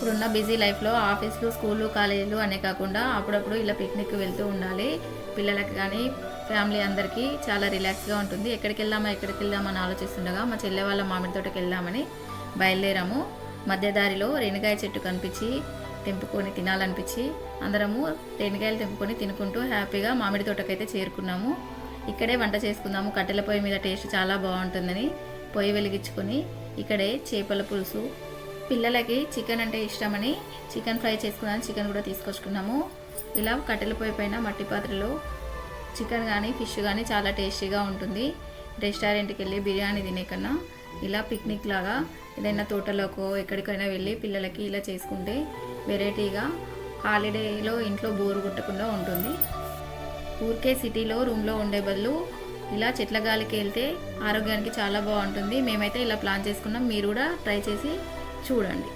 ఇప్పుడున్న బిజీ లైఫ్లో ఆఫీసులు, స్కూళ్ళు, కాలేజీలు అనే కాకుండా అప్పుడప్పుడు ఇలా పిక్నిక్ వెళ్తూ ఉండాలి. పిల్లలకి కానీ ఫ్యామిలీ అందరికీ చాలా రిలాక్స్గా ఉంటుంది. ఎక్కడికి వెళ్దామని ఆలోచిస్తుండగా మా చెల్లె వాళ్ళ మామిడి తోటకి వెళ్దామని బయలుదేరాము. మధ్య దారిలో రేణికాయ చెట్టు కనిపించి తెంపుకొని తినాలనిపించి అందరము రేణికాయలు తెంపుకొని తినుకుంటూ హ్యాపీగా మామిడి తోటకైతే చేరుకున్నాము. ఇక్కడే వంట చేసుకుందాము, కట్టెల పొయ్యి మీద టేస్ట్ చాలా బాగుంటుందని పొయ్యి వెలిగించుకొని ఇక్కడే చేపల పులుసు, పిల్లలకి చికెన్ అంటే ఇష్టమని చికెన్ ఫ్రై చేసుకున్నాను. చికెన్ కూడా తీసుకొచ్చుకున్నాము. ఇలా కట్టెల పొయ్యి పైన మట్టి పాత్రలో చికెన్ కానీ ఫిష్ కానీ చాలా టేస్టీగా ఉంటుంది. రెస్టారెంట్కి వెళ్ళి బిర్యానీ తినే కన్నా ఇలా పిక్నిక్ లాగా ఏదైనా తోటలోకో ఎక్కడికైనా వెళ్ళి పిల్లలకి ఇలా చేసుకుంటే వెరైటీగా హాలిడేలో ఇంట్లో బోరు కొట్టకుండా ఉంటుంది. ఊరికే సిటీలో రూమ్లో ఉండే బదులు ఇలా చెట్ల గాలికి వెళ్తే ఆరోగ్యానికి చాలా బాగుంటుంది. మేమైతే ఇలా ప్లాన్ చేసుకున్నాం. మీరు కూడా ట్రై చేసి చూడండి.